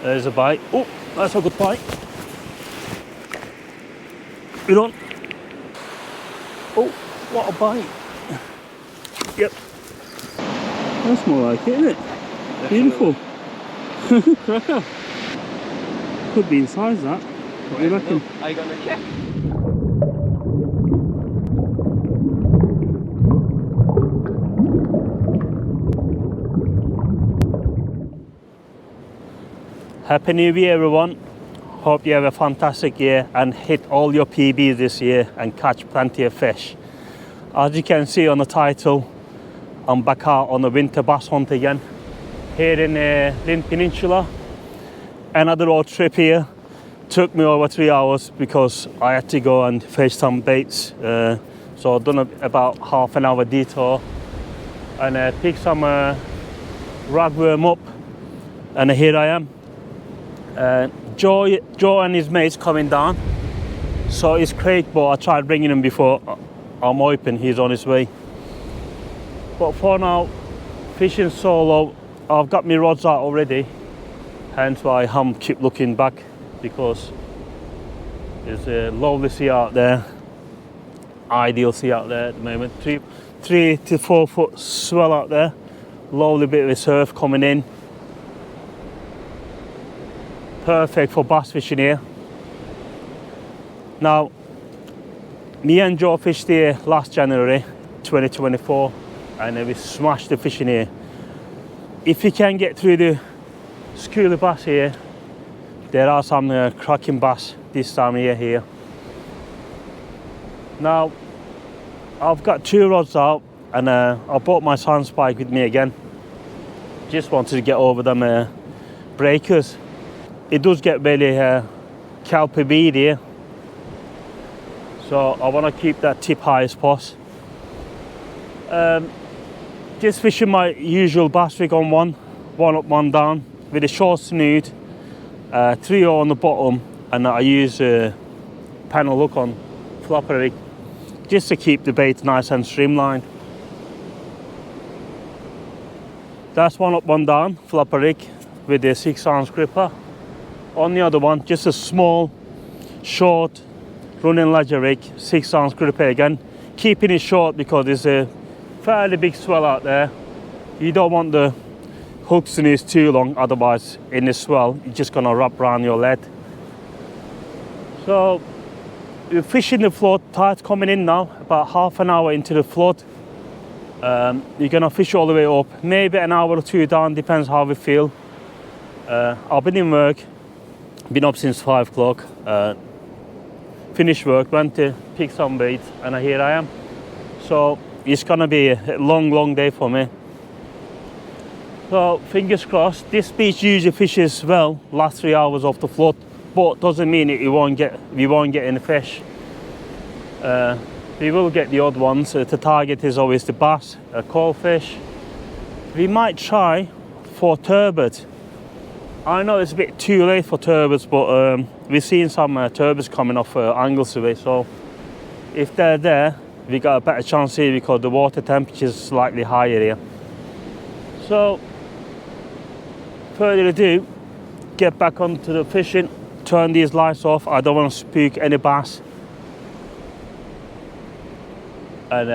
There's a bite. Oh, that's a good bite. Good on. Oh, what a bite. Yep. That's more like it, isn't it? Beautiful. Cracker. Could be inside that. What do you reckon? Are you gonna check? Happy New Year, everyone. Hope you have a fantastic year and hit all your PBs this year and catch plenty of fish. As you can see on the title, I'm back out on the winter bass hunt again here in Llyn Peninsula. Another road trip here. Took me over 3 hours because I had to go and fish some baits. So I've done about half an hour detour and picked some ragworm up, and here I am. Joe and his mates coming down, so it's crankbait. I tried bringing him before I'm open, he's on his way. But for now, fishing solo. I've got my rods out already, hence why I'm keep looking back, because there's a lovely sea out there, ideal sea out there at the moment. 3 to 4 foot swell out there, lovely bit of surf coming in. Perfect for bass fishing here. Now, me and Joe fished here last January 2024 and we smashed the fishing here. If you can get through the school of bass here, there are some cracking bass this time of year here. Now, I've got 2 rods out and I brought my sand spike with me again. Just wanted to get over them breakers. It does get really kelpy bead here, so I want to keep that tip high as possible. Just fishing my usual bass rig on one up, one down, with a short snood, 3/0 on the bottom, and I use panel hook on flopper rig just to keep the bait nice and streamlined. That's 1 up, 1 down flopper rig with a 6-ounce gripper. On the other one, just a small, short, running ledger rig, 6-ounce gripper again. Keeping it short because there's a fairly big swell out there. You don't want the hooks in it too long, otherwise in the swell, you're just gonna wrap around your lead. So, we're fishing the float, tide coming in now, about half an hour into the float. You're gonna fish all the way up, maybe an hour or 2 down, depends how we feel. I've been in work, been up since 5 o'clock, finished work, went to pick some bait, and here I am. So it's gonna be a long day for me. So fingers crossed. This beach usually fishes well last 3 hours off the float, but doesn't mean we won't get any fish. We will get the odd ones. The target is always the bass, coalfish. We might try for turbot. I know it's a bit too late for turbots, but we've seen some turbots coming off Anglesey, so if they're there, we got a better chance here because the water temperature is slightly higher here. So, further ado, get back onto the fishing, turn these lights off. I don't want to spook any bass. And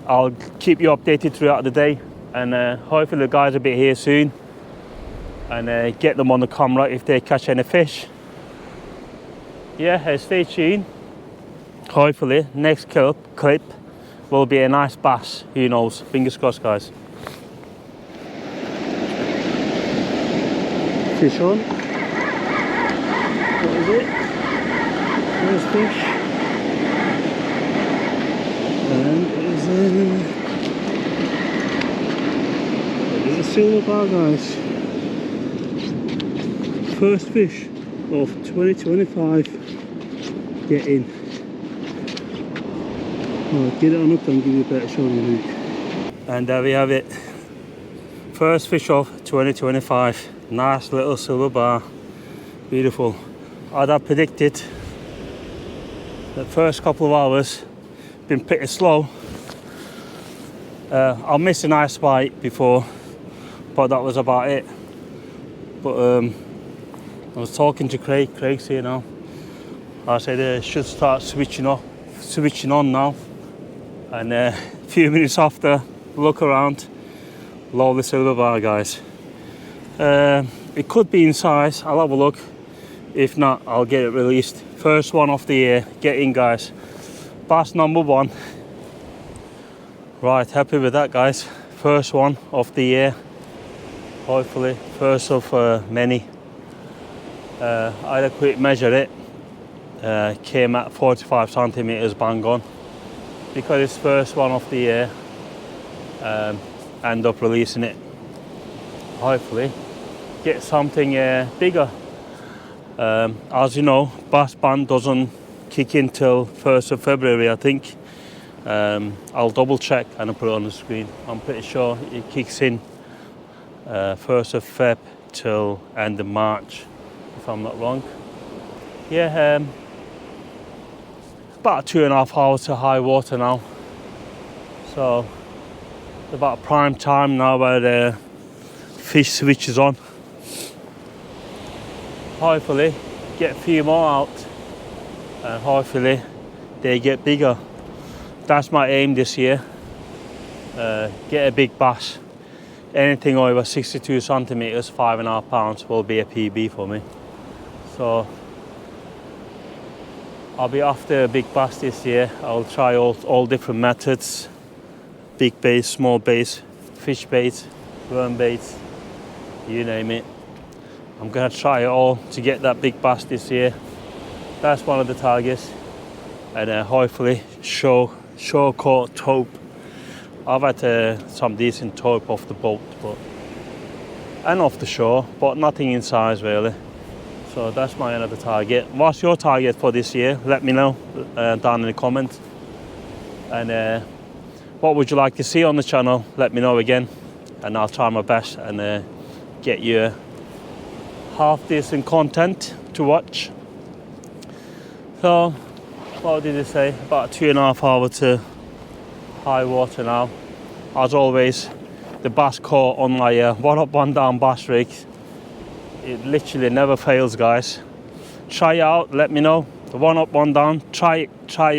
I'll keep you updated throughout the day, and hopefully the guys will be here soon, and get them on the camera if they catch any fish. Yeah, stay tuned. Hopefully next clip will be a nice bass, who knows, fingers crossed guys. Fish on. What is it? First fish. And it is a silver bar guys. First fish of 2025. Get in. I'll get it on up and give you a better shot in it. And there we have it. First fish of 2025. Nice little silver bar. Beautiful. As I predicted, the first couple of hours been pretty slow. I missed a nice bite before, but that was about it. But I was talking to Craig. Craig's here now. I said it should start switching on now. And a few minutes after, look around, lovely silverback, guys. It could be in size. I'll have a look. If not, I'll get it released. First one of the year. Get in, guys. Bass number 1. Right, happy with that, guys. First one of the year. Hopefully, first of many. I had a quick measure it. Came at 45 centimeters bang on. Because it's first one of the year, end up releasing it. Hopefully, get something bigger. As you know, bass ban doesn't kick in till 1st of February, I think. I'll double check and I'll put it on the screen. I'm pretty sure it kicks in 1st of Feb till end of March, if I'm not wrong. Yeah, about 2.5 hours to high water now. So it's about prime time now where the fish switches on. Hopefully get a few more out and hopefully they get bigger. That's my aim this year. Get a big bass. Anything over 62 centimeters, 5.5 pounds will be a PB for me. So I'll be after a big bass this year. I'll try all different methods. Big baits, small baits, fish baits, worm baits, you name it. I'm gonna try it all to get that big bass this year. That's one of the targets. And hopefully show caught taupe. I've had some decent taupe off the boat and off the shore, but nothing in size really. So that's my another target. What's your target for this year? Let me know down in the comments. And what would you like to see on the channel? Let me know again, and I'll try my best and get you half decent content to watch. So what did it say? About 2.5 hours to high water now. As always, the bass caught on my one up one down bass rig. It literally never fails, guys. Try it out, let me know. The one up one down. Try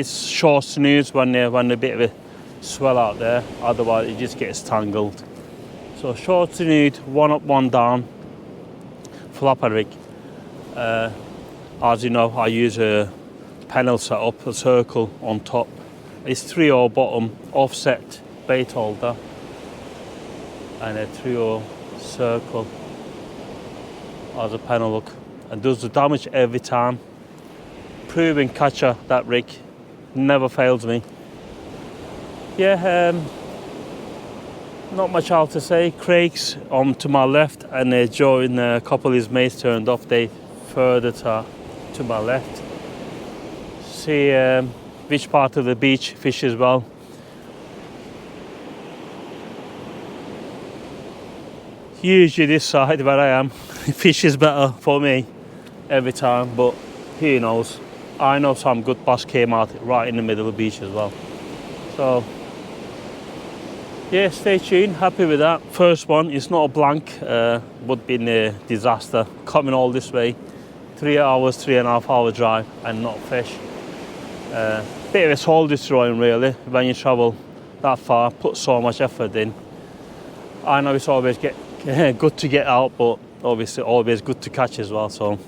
short snooze when a bit of a swell out there, otherwise it just gets tangled. So short snooze, one up one down, flapper rig. As you know, I use a panel setup, a circle on top. It's 3/0 bottom offset bait holder and a 3/0 circle as a panel look, and does the damage every time. Proven catcher, that rig, never fails me. Yeah, not much else to say. Craig's on to my left, and Joe and a couple of his mates turned off. They further to my left. See which part of the beach fish as well. Usually this side where I am, fish is better for me every time, but who knows. I know some good bass came out right in the middle of the beach as well. So yeah, stay tuned, happy with that. First one, it's not a blank, would be a disaster. Coming all this way, 3 hours, 3.5 hour drive and not fish. Bit of a soul destroying really, when you travel that far, put so much effort in. I know it's always good to get out, but obviously always good to catch as well. So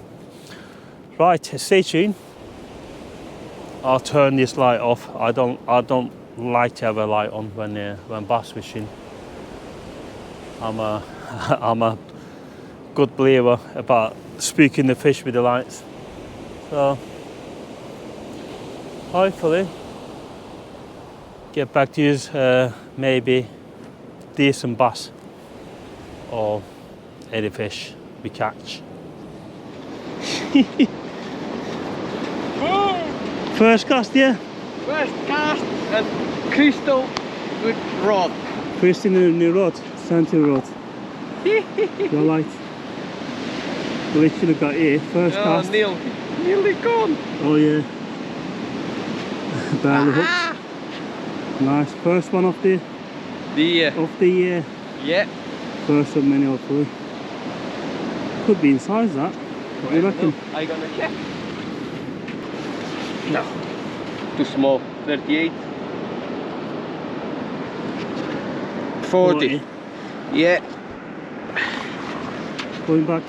right, stay tuned. I'll turn this light off. I don't like to have a light on when bass fishing. I'm a good believer about spooking the fish with the lights. So hopefully get back to you maybe decent bass or any fish we catch. First cast, yeah? First cast and crystal good rod. First in the new rod, Santi rod. Your light. Literally got here, first cast. Nearly gone. Oh yeah. Barely hooked. Nice, first one of the year. Yeah. First of many hopefully. Could be inside that. What do you reckon? I gonna check. No. Too small. 38. 40. Yeah. Going back.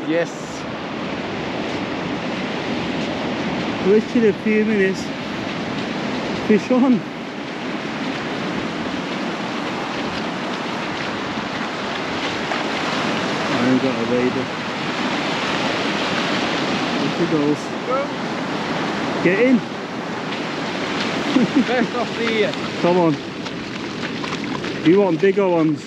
Yes. Literally a few minutes. Fish on. I ain't got a radar. Look at those. Go. Get in. Best of the year. Come on. You want bigger ones.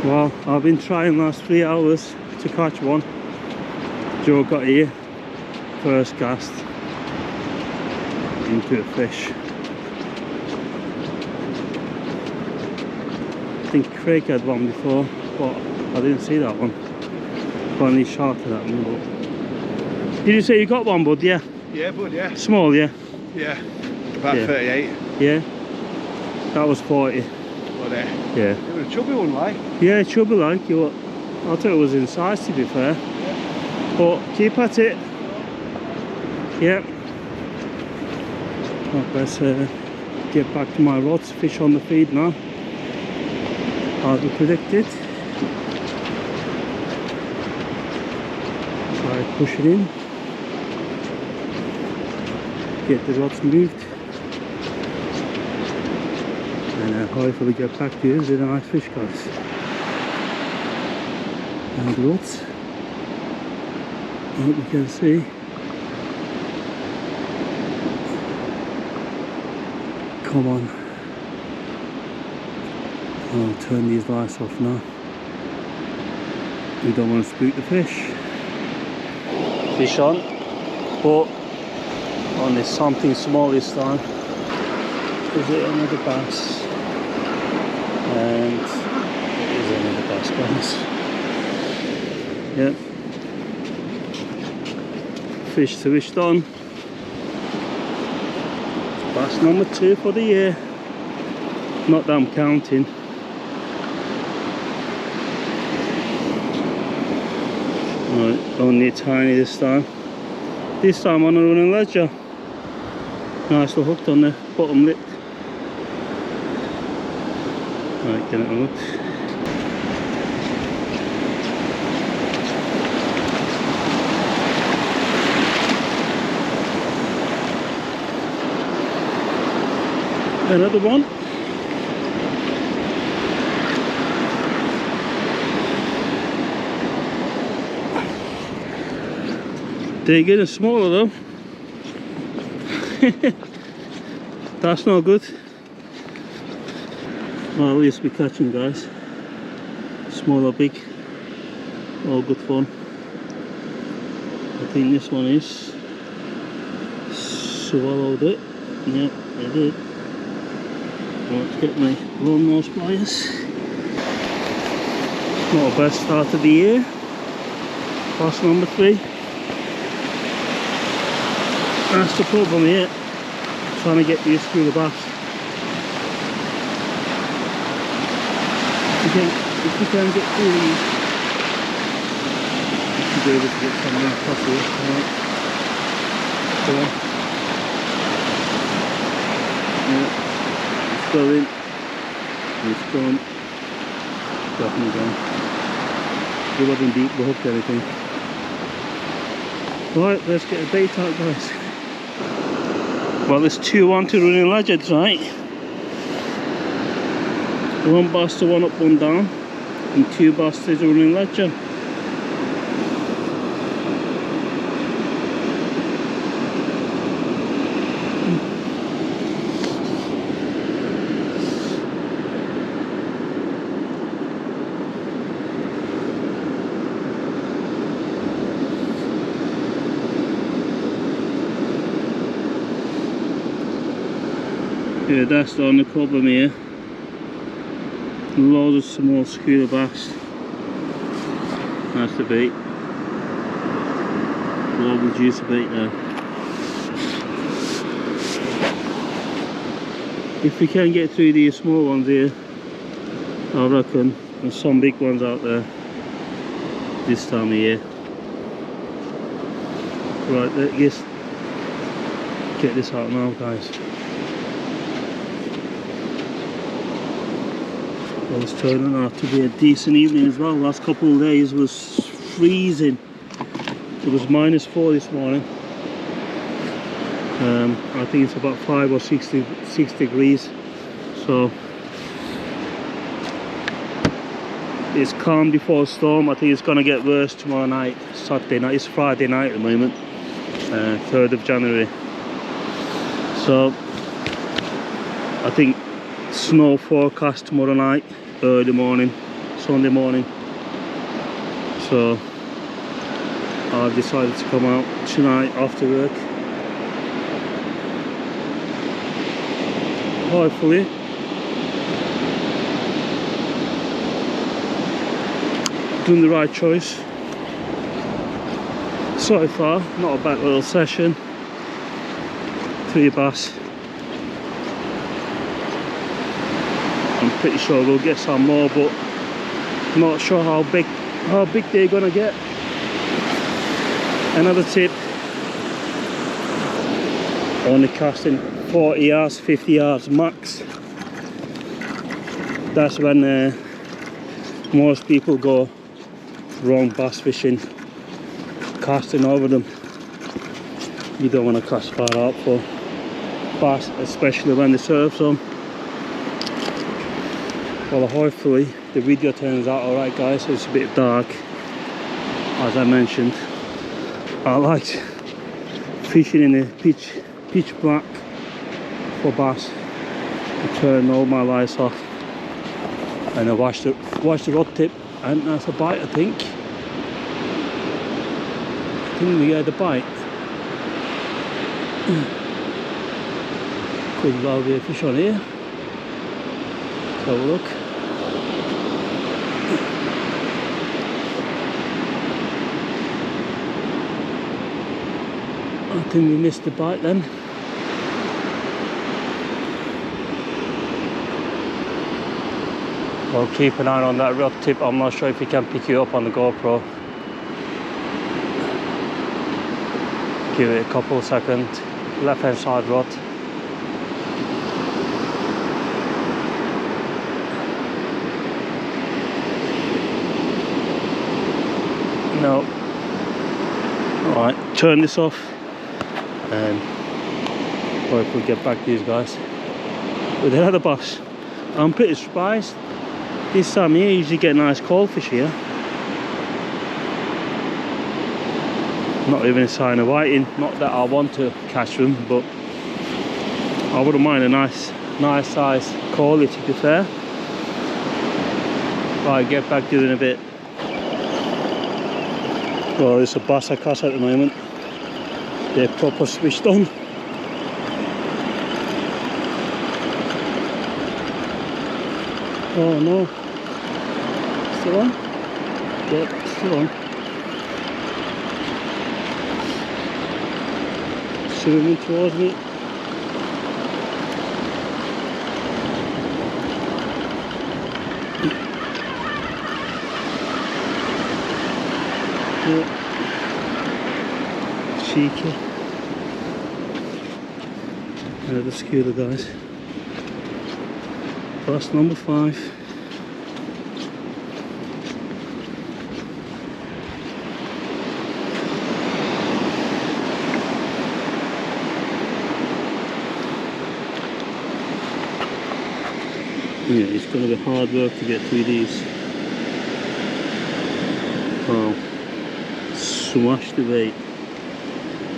Well, I've been trying last 3 hours to catch one. Joe got here, first cast into a fish. I think Craig had one before, but I didn't see that one. Finally shouted at me. But... Did you say you got one, bud? Yeah. Yeah, bud, yeah. Small, yeah. Yeah. About Yeah. 38. Yeah. That was 40. What there? Yeah. It was a chubby one, like. Yeah, chubby like you. I thought it was in size, to be fair. Yeah. But keep at it. Yeah. Well, let's get back to my rods. Fish on the feed now. As we predicted. Try push it in. Get the rods moved. And hopefully get back to you with a nice fish, guys. And the rods. I hope you can see. Come on. I'll turn these lights off now. We don't want to spook the fish. Fish on, but only something small this time. Is it another bass? And it is another bass, guys. Yep. Fish switched on. Bass number 2 for the year. Not that I'm counting. Right, only tiny this time. This time on a running ledger. Nicely hooked on the bottom lip. Right, get it hooked. Another one. They're getting smaller though. That's not good. Well, at least we're catching, guys. Small or big, all good fun. I think this one is swallowed it. Yep, I did. Let's get my lawnmower pliers. Not the best start of the year. Pass number 3. That's the problem here. Trying to get used to the bass. If you can get through these, you should be able to get something across here. Right. Go on. Yeah. It's going. It's going. Definitely going. We wasn't deep, we hooked anything. Right, let's get a bait out, guys. Well, there's 2 on to running ledges, right? 1 bass to 1 up, 1 down, and 2 bass to the running ledger. Yeah, that's the only problem here. Loads of small schooler bass. That's the bait. Loads of juicy bait there. If we can get through these small ones here, I reckon there's some big ones out there this time of year. Right, let's get this out now, guys. Well, it's turning out to be a decent evening as well. Last couple of days was freezing. It was -4 this morning. I think it's about 5 or 6 degrees. So it's calm before a storm. I think it's gonna get worse tomorrow night, Saturday night. It's Friday night at the moment, 3rd of January. So I think snow forecast tomorrow night, early morning, Sunday morning. So I've decided to come out tonight after work. Hopefully doing the right choice so far. Not a bad little session. 3 bass. I'm pretty sure we'll get some more, but not sure how big they're gonna get. Another tip: only casting 40 yards, 50 yards max. That's when most people go wrong bass fishing, casting over them. You don't want to cast far out for bass, especially when the surf's on. Well, hopefully the video turns out alright, guys. It's a bit dark, as I mentioned. I like fishing in the pitch black for bass. I turn all my lights off and I watch the rod tip, and that's a bite. I think we had a bite. Could well be a fish on here. Let's have a look. I think we missed the bite then. Well, keep an eye on that rod tip. I'm not sure if you can pick it up on the GoPro. Give it a couple of seconds. Left hand side rod. No. Alright, turn this off and hopefully get back to these guys with another bass. I'm pretty surprised. This time of year you usually get nice cold fish here. Not even a sign of whiting. Not that I want to catch them, but I wouldn't mind a nice size collie, to be fair. Right, get back to it in a bit. Well, it's a bass I cast at the moment. They're proper switched on. Oh no. Still on? Yep, still on. Swimming towards me. Yeah. Cheeky. Another skewer, guys. Bass number 5. Yeah, it's going to be hard work to get through these. Wow. Smashed the bait.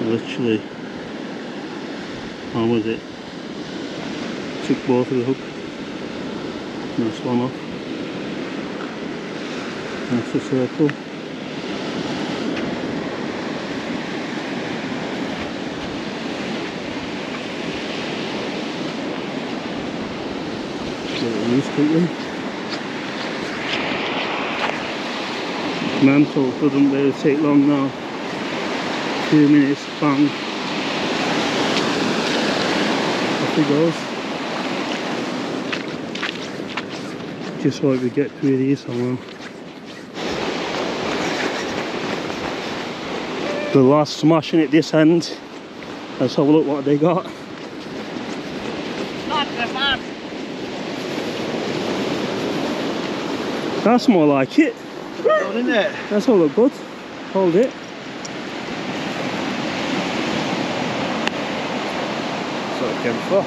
Literally. How was it? Took both of the hook. Nice one off. That's the circle. Get it loose quickly. Mantle doesn't really take long now. 2 minutes, bang. Off he goes. Just hope we get through these somehow. The last smashing at this end. Let's have a look what they got. Not the bad. That's more like it. Good, isn't it? That's all look good. Hold it. That's what it came for.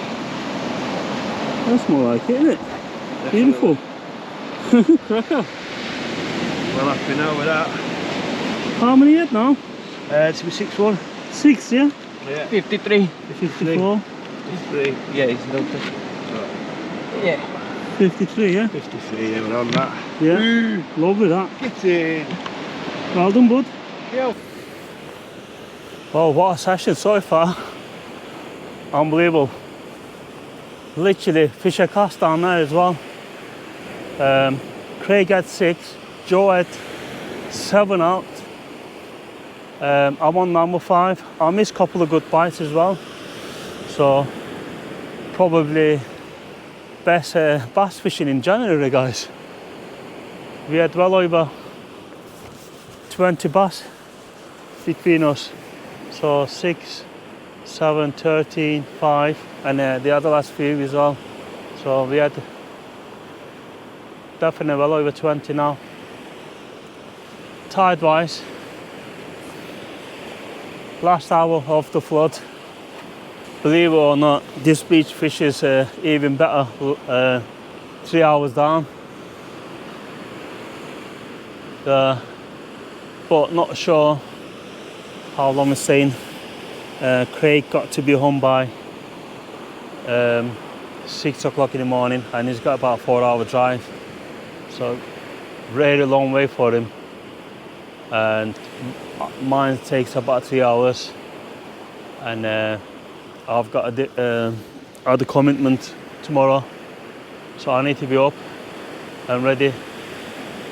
That's more like it, isn't it? Definitely. Beautiful. Cracker. Well happy now with that. How many yet now? It's my 6-1. 6, yeah? Yeah. 53. 54. 53. Yeah, he's noted. Yeah. 53, yeah? 53, yeah, we're on that. Yeah. Lovely that. Get in. Well done, bud. Yo. Oh, what a session so far. Unbelievable. Literally fish a cast down there as well. Craig had 6, Joe had 7 out. I'm on number 5. I missed a couple of good bites as well. So probably best bass fishing in January, guys. We had well over 20 bass between us. So 6, 7, 13, 5, and the other last few as well. So we had definitely well over 20 now. Tide wise, last hour of the flood. Believe it or not, this beach fish is even better 3 hours down. But not sure how long it's staying. Craig got to be home by 6 o'clock in the morning, and he's got about a 4-hour drive. So really long way for him. And mine takes about 3 hours. And I've got other commitment tomorrow, so I need to be up and ready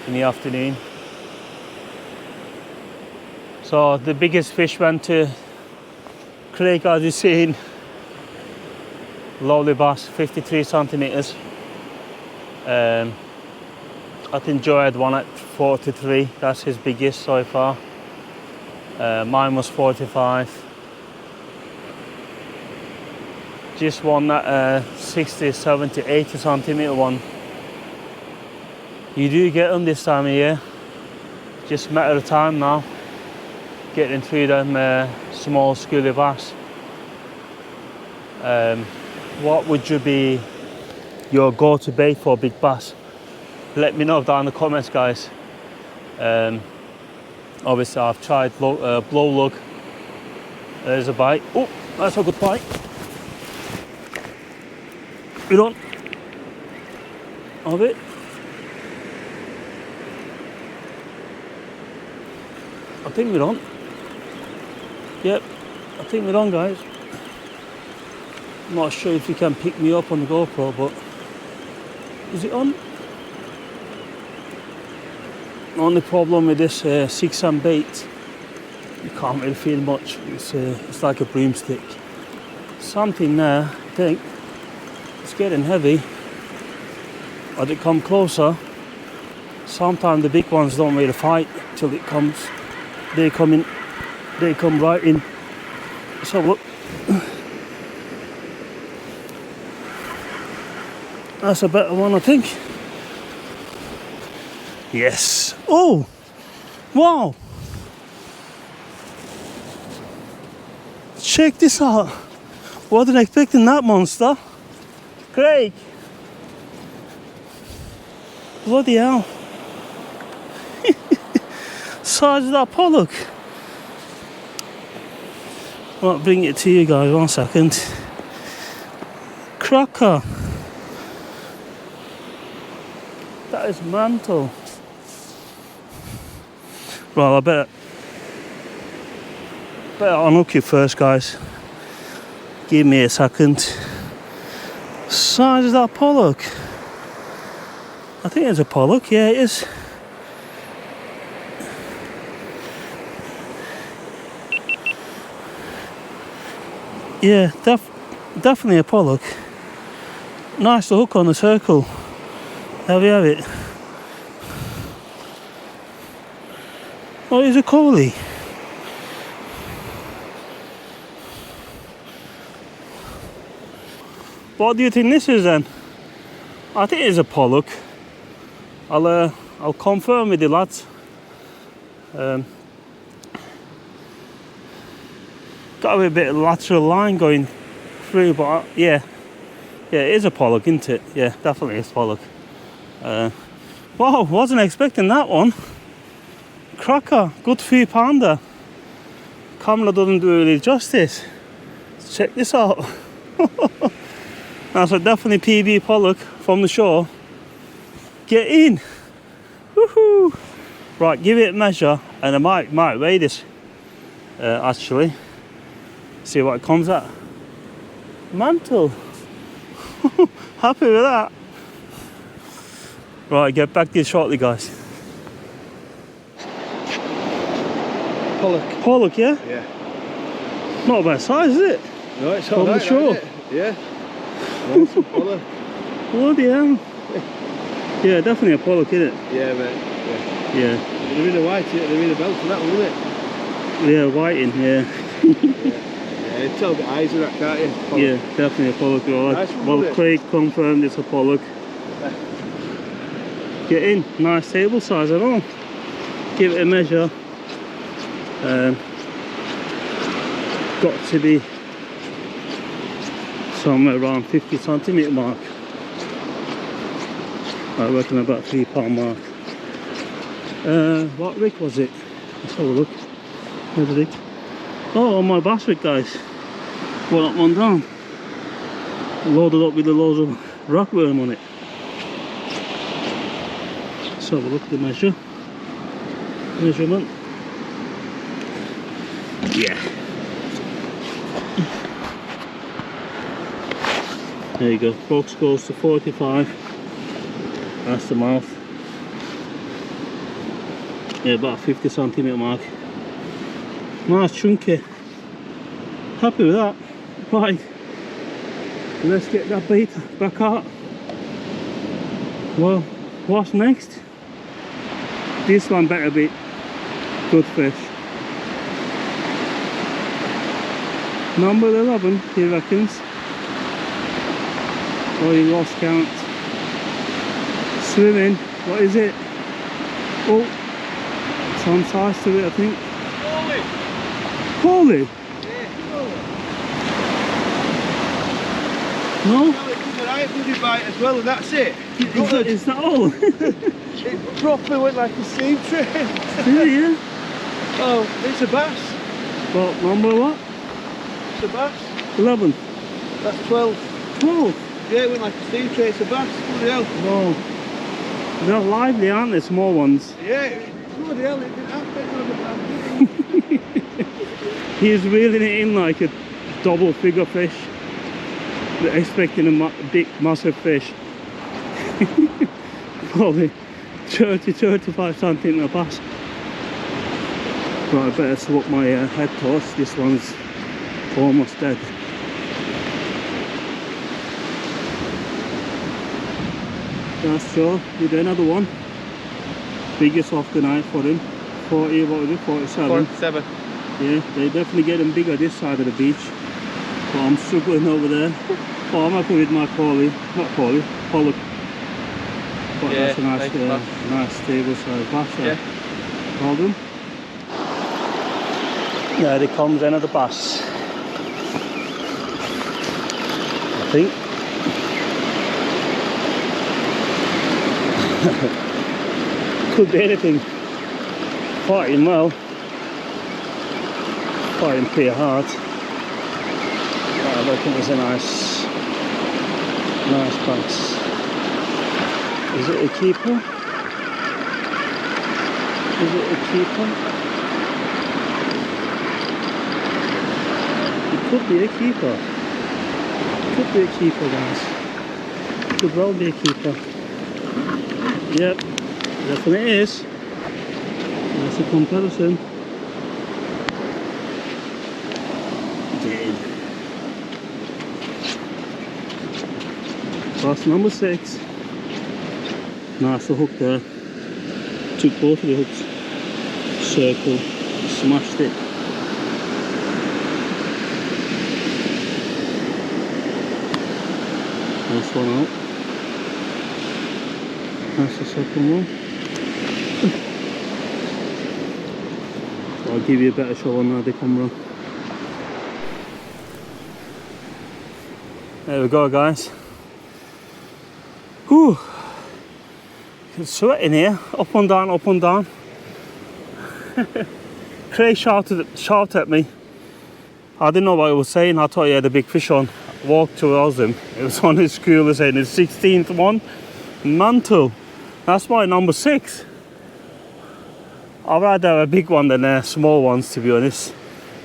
in the afternoon. So the biggest fish went to Craig, as you've seen. Lovely bass, 53 centimeters. I think Joe had one at 43. That's his biggest so far. Mine was 45. Just one that 60, 70, 80 centimeter one. You do get them this time of year. Just a matter of time now, getting through them small schoolie bass. What would you be your go-to bait for big bass? Let me know down in the comments, guys. Obviously I've tried blow lug. There's a bite. Oh, that's a good bite. We're on of it. I think we're on. Yep, I think we're on, guys. I'm not sure if you can pick me up on the GoPro, but is it on? The only problem with this 6-cent bait, you can't really feel much. It's like a broomstick. Something there, I think. It's getting heavy. As it come closer, sometimes the big ones don't really fight till it comes. They come right in. So look, that's a better one, I think. Yes. Oh, wow! Check this out. Wasn't expecting that monster. Craig. Bloody hell. Size of that pollock. I'll bring it to you guys 1 second. Cracker. That is mental. Well, I better unhook you first, guys. Give me a second. Size of that pollock. I think it's a pollock. Yeah, it is. Yeah, definitely a pollock. Nice to hook on the circle. There we have it. Oh, it's a collie. What do you think this is then? I think it's a pollock. I'll confirm with the lads. Got a bit of lateral line going through, but yeah, it is a pollock, isn't it? Yeah, definitely it's pollock. Wow, wasn't expecting that one. Cracker, good 3-pounder. Camera doesn't do really justice. Let's check this out. That's a definitely PB pollock from the shore. Get in. Woohoo! Right, give it a measure, and I might weigh this actually. See what it comes at. Mantle. Happy with that. Right, get back to you shortly, guys. Pollock. Pollock, yeah? Yeah. Not a bad size, is it? No, it's From alright, the shore. isn't it? Yeah. Nice pollock. Bloody hell. Yeah, definitely a pollock, isn't it? Yeah, mate. Yeah. They're in a white, they're in a belt for that one, isn't it? Yeah, whiting, yeah. Yeah, you tell the eyes of that, can't you? Pollock. Yeah, definitely a pollock. Nice one, Well, isn't it? Craig confirmed it's a pollock. Get in, nice table size and all. Give it a measure. Got to be somewhere around 50 centimetre mark. I reckon about 3-pound mark. What rig was it? Let's have a look. Where's the rig? Oh, on my bass rig, guys. One up, one down. Loaded up with a loads of rockworm on it. Let's have a look at the measurement. Yeah. There you go. Box goes to 45. That's the mouth. Yeah, about 50 centimetre mark. Nice chunky. Happy with that. Right. Let's get that bait back out. Well, what's next? This one better be good fish. Number 11, he reckons. Oh, he lost count. Swimming. What is it? Oh, some size to it, I think. Holy. Yeah, No? it was a right bloody bite as well, and that's it. Is that all? It properly went like a steam train. Yeah. Oh, it's a bass. Well, number what? It's a bass. 11. That's 12. 12. Yeah, it went like a steam train. It's a bass. Bloody hell. Wow. They're lively, aren't they? Small ones. Yeah, bloody hell. It didn't have to. He's reeling it in like a double figure fish. They're expecting a big, massive fish. Probably 30-35 centimetre bass. Right, I better swap my head toss. This one's almost dead. That's Joe with another one. Biggest of the night for him. 40, what was it? 47. 47. Yeah, they definitely getting bigger this side of the beach. But I'm struggling over there. But I'm happy with my pollock. But Yeah, that's a nice, nice table size bass there. Yeah. Hold them. There it comes, another bass. I think. Could be anything. Fighting well. Fighting pretty hard. But I reckon it's a nice bass. Is it a keeper? Is it a keeper? It could be a keeper. Could be a keeper, guys. Could well be a keeper. Yep, definitely is. That's a comparison. Dead. Bass number 6. Nice hook there. Took both of the hooks. Circle. Smashed it. Nice one out. That's the second one. I'll give you a better show on the camera. There we go, guys. Whew. It's sweating here. Up and down, up and down. Craig shouted at me. I didn't know what he was saying. I thought he had a big fish on. Walked towards him. It was on his schooler saying his 16th one. Mantle. That's my number 6. I'd rather have a big one than small ones, to be honest.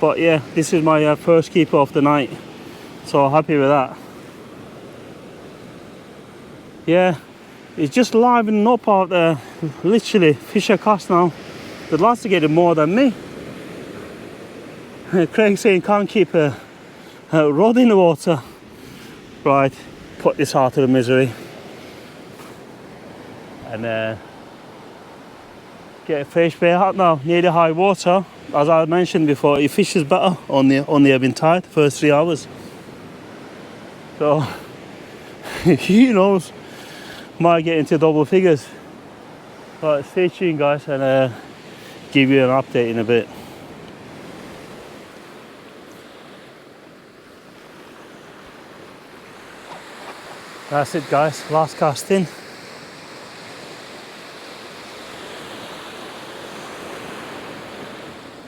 But yeah, this is my first keeper of the night. So happy with that. Yeah, it's just livening up out there. Literally, fish are cast now. The lads are getting more than me. Craig saying can't keep a rod in the water. Right, put this out of the misery. And get a fish bait out now, near the high water. As I mentioned before, it fishes better on the ebbing tide, first 3 hours. So, who knows, might get into double figures. But stay tuned, guys, and give you an update in a bit. That's it, guys, last casting.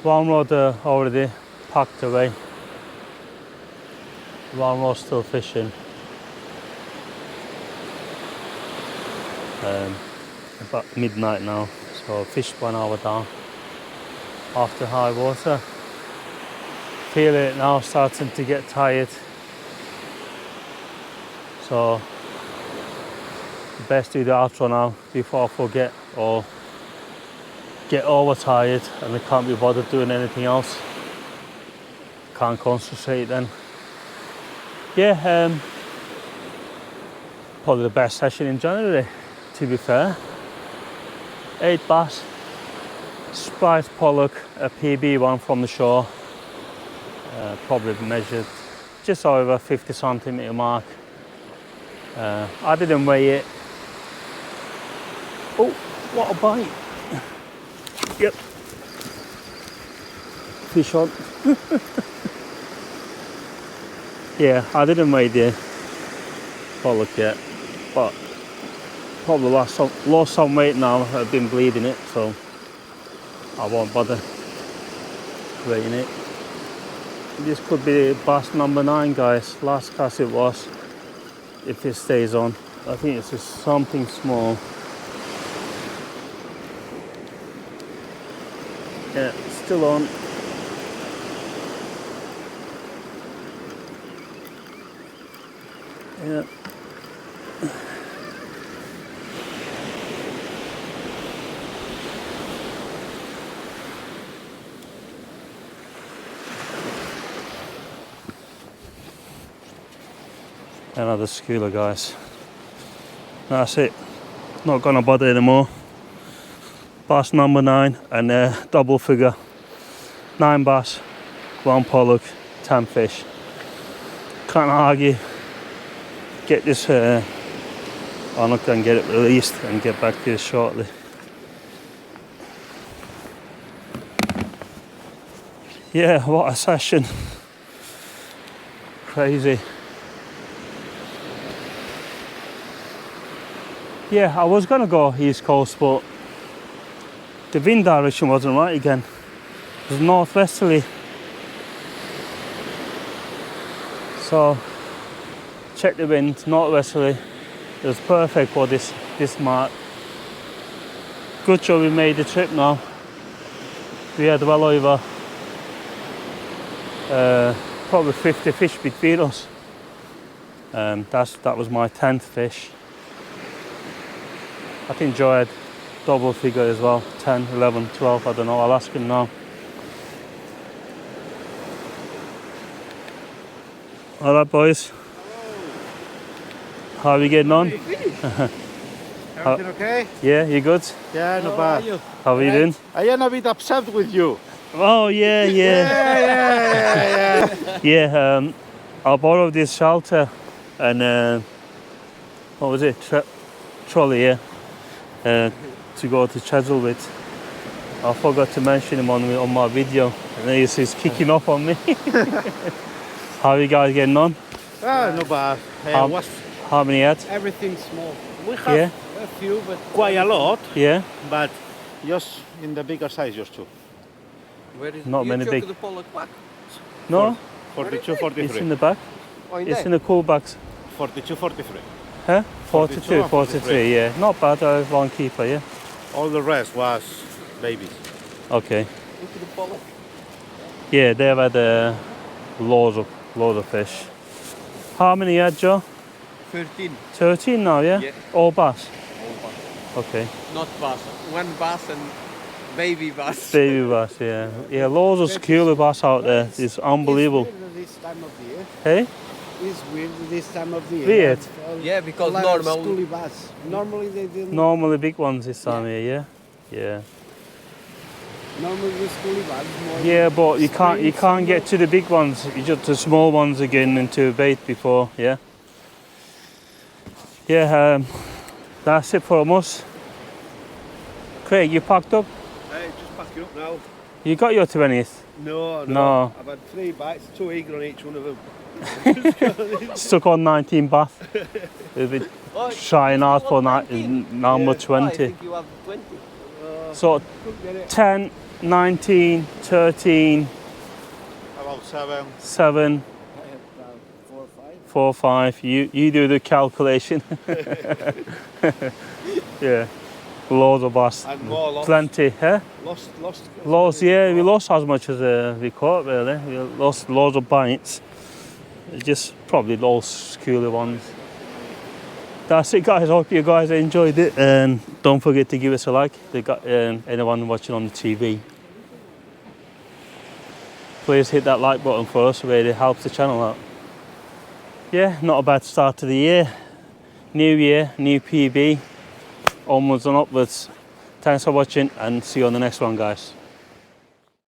One rod already packed away. One rod still fishing. About midnight now, so fished 1 hour down after high water. Feeling it now, starting to get tired. So best do the outro now before I forget or get overtired and I can't be bothered doing anything else. Can't concentrate then. Yeah, probably the best session in January, to be fair. 8 bass, surprise pollock, a PB one from the shore. Probably measured just over 50 centimeter mark. I didn't weigh it. Oh, what a bite. Yep. Fish on. Yeah, I didn't weigh the pollock yet, but probably lost some weight now. I've been bleeding it, so I won't bother weighing it. This could be bass number 9, guys. Last cast it was, if it stays on. I think it's just something small. Yeah, still on. Yeah. Another schooler, guys. That's it. Not gonna bother anymore. Bass number 9 and double figure. 9 bass, 1 pollock, 10 fish. Can't argue. Get this on up and get it released and get back to you shortly. Yeah, what a session. Crazy. Yeah, I was gonna go east coast, but the wind direction wasn't right again. It was northwesterly. So check the wind, northwesterly. It was perfect for this mark. Good job we made the trip now. We had well over probably 50 fish between us. That was my 10th fish. I think Joe had double figure as well, 10, 11, 12, I don't know, I'll ask him now. Alright boys. How are we getting on? Everything okay? Yeah, you good? Yeah, no bad. How are you doing? I am a bit upset with you. Oh yeah, yeah. Yeah, I borrowed this shelter and what was it? Trolley, yeah. To go to Chesil with. I forgot to mention him on my video, and he's kicking off on me. How are you guys getting on? No bad. How many heads? Everything's small. We have Yeah, A few, but quite a lot, yeah. but just in the bigger size, just two. where is Not you many took big. the pollock back? No, 42, it's 43. in the back. Oh, in It's there? in the cool box. 42, 43. Huh? 42 42, and 43, yeah. Not bad, I have one keeper, yeah. All the rest was babies. Okay. Look at the pollock. Yeah, they've had loads of fish. How many had, Joe? 13. 13 now, yeah? Yeah. All bass? All bass. Okay. Not bass. One bass and baby bass. Baby bass, yeah. Yeah, loads of schooler bass out there. It's unbelievable. It's weird this time of the year. Hey? It's weird this time of the year. Weird? Yeah, because A lot of normal- schoolie bass. Normally they didn't. Normally big ones this time of year, yeah? Yeah. Normally the schoolie bass more. Yeah, but you spring, can't get to the big ones. You just the small ones are getting into bait before, yeah. Yeah, that's it from us. Craig, you packed up? Just packing up now. You got your 20th? No. No. I've had 3 bites, 2 eager on each one of them. Stuck on 19 bath. We've been Oh, trying hard for now I 20. think you have 20. So 10, 19, 13, About 7. 7, I have about 4 or 5. 4, 5. You do the calculation. Yeah. Loads of bass. And more lost. Plenty, huh? Lost, yeah, we lost as much as we caught really. We lost loads of bites. Just probably those schooler ones. That's it guys, hope you guys enjoyed it and don't forget to give us a like. They got anyone watching on the TV. Please hit that like button for us, it really helps the channel out. Yeah, not a bad start to the year. New year, new PB, onwards and upwards. Thanks for watching and see you on the next one guys.